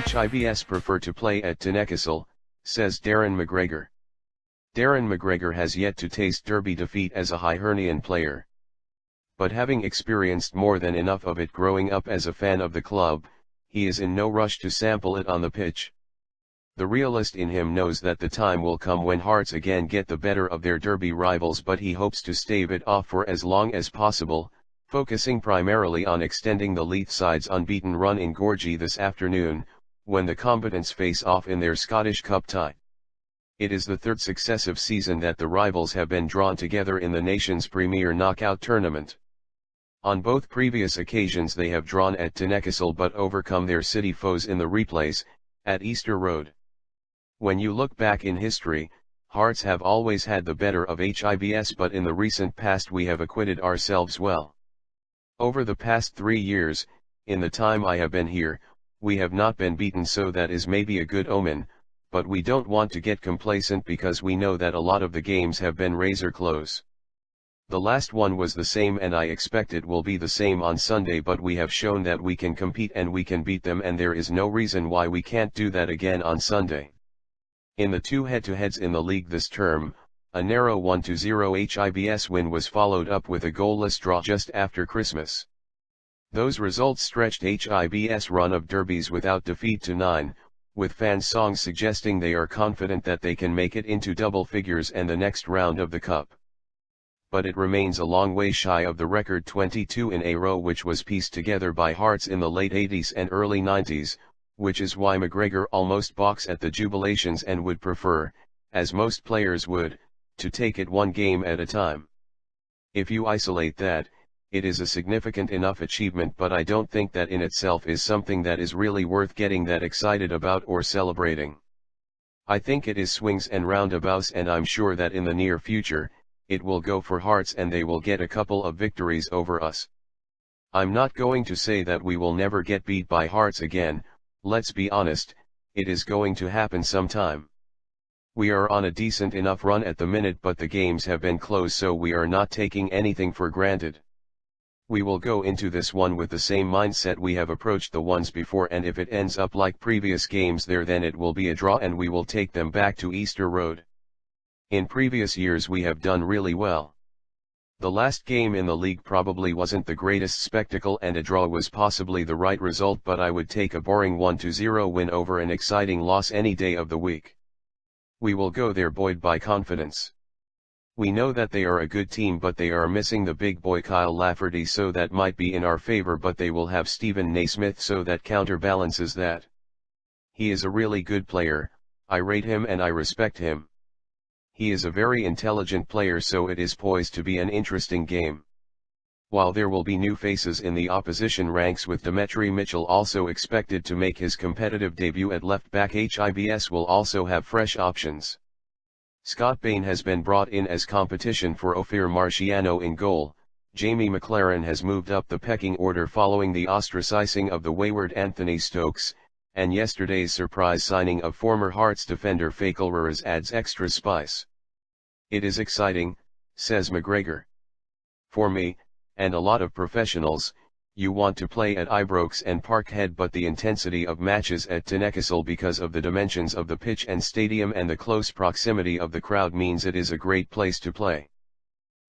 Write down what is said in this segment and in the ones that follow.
Hibs prefer to play at Tynecastle, says Darren McGregor. Darren McGregor has yet to taste derby defeat as a Hibernian player. But having experienced more than enough of it growing up as a fan of the club, he is in no rush to sample it on the pitch. The realist in him knows that the time will come when Hearts again get the better of their derby rivals, but he hopes to stave it off for as long as possible, focusing primarily on extending the Leith side's unbeaten run in Gorgie this afternoon, when the combatants face off in their Scottish Cup tie. It is the third successive season that the rivals have been drawn together in the nation's premier knockout tournament. On both previous occasions they have drawn at Tynecastle but overcome their city foes in the replays, at Easter Road. When you look back in history, Hearts have always had the better of Hibs, but in the recent past we have acquitted ourselves well. Over the past 3 years, in the time I have been here, we have not been beaten, so that is maybe a good omen, but we don't want to get complacent because we know that a lot of the games have been razor close. The last one was the same and I expect it will be the same on Sunday, but we have shown that we can compete and we can beat them, and there is no reason why we can't do that again on Sunday. In the two head-to-heads in the league this term, a narrow 1-0 Hibs win was followed up with a goalless draw just after Christmas. Those results stretched Hibs' run of derbies without defeat to 9, with fans' songs suggesting they are confident that they can make it into double figures and the next round of the cup. But it remains a long way shy of the record 22 in a row which was pieced together by Hearts in the late 80s and early 90s, which is why McGregor almost balks at the jubilations and would prefer, as most players would, to take it one game at a time. If you isolate that, it is a significant enough achievement, but I don't think that in itself is something that is really worth getting that excited about or celebrating. I think it is swings and roundabouts, and I'm sure that in the near future, it will go for Hearts and they will get a couple of victories over us. I'm not going to say that we will never get beat by Hearts again. Let's be honest, it is going to happen sometime. We are on a decent enough run at the minute, but the games have been close, so we are not taking anything for granted. We will go into this one with the same mindset we have approached the ones before, and if it ends up like previous games there, then it will be a draw and we will take them back to Easter Road. In previous years we have done really well. The last game in the league probably wasn't the greatest spectacle and a draw was possibly the right result, but I would take a boring 1-0 win over an exciting loss any day of the week. We will go there buoyed by confidence. We know that they are a good team, but they are missing the big boy Kyle Lafferty, so that might be in our favor, but they will have Stephen Naismith, so that counterbalances that. He is a really good player, I rate him and I respect him. He is a very intelligent player, so it is poised to be an interesting game. While there will be new faces in the opposition ranks, with Demetri Mitchell also expected to make his competitive debut at left back, Hibs will also have fresh options. Scott Bain has been brought in as competition for Ophir Marciano in goal. Jamie McLaren has moved up the pecking order following the ostracizing of the wayward Anthony Stokes, and yesterday's surprise signing of former Hearts defender Fakelreres adds extra spice. It is exciting, says McGregor. For me, and a lot of professionals, you want to play at Ibrox and Parkhead, but the intensity of matches at Tynecastle because of the dimensions of the pitch and stadium and the close proximity of the crowd means it is a great place to play.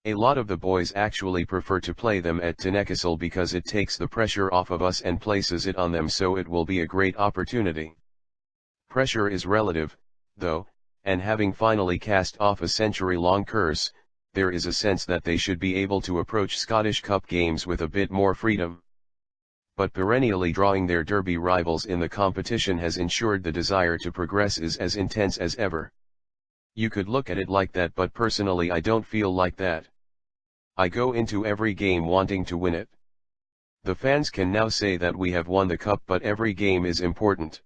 A lot of the boys actually prefer to play them at Tynecastle because it takes the pressure off of us and places it on them, so it will be a great opportunity. Pressure is relative, though, and having finally cast off a century-long curse, there is a sense that they should be able to approach Scottish Cup games with a bit more freedom. But perennially drawing their derby rivals in the competition has ensured the desire to progress is as intense as ever. You could look at it like that, but personally I don't feel like that. I go into every game wanting to win it. The fans can now say that we have won the cup, but every game is important.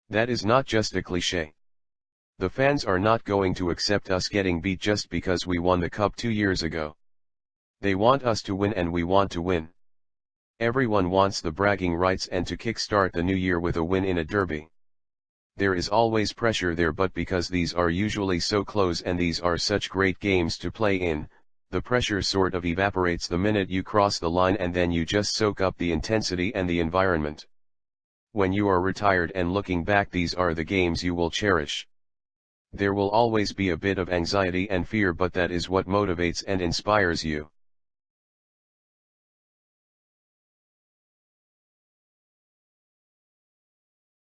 That is not just a cliché. The fans are not going to accept us getting beat just because we won the cup 2 years ago. They want us to win and we want to win. Everyone wants the bragging rights and to kickstart the new year with a win in a derby. There is always pressure there, but because these are usually so close and these are such great games to play in, the pressure sort of evaporates the minute you cross the line, and then you just soak up the intensity and the environment. When you are retired and looking back, these are the games you will cherish. There will always be a bit of anxiety and fear, but that is what motivates and inspires you.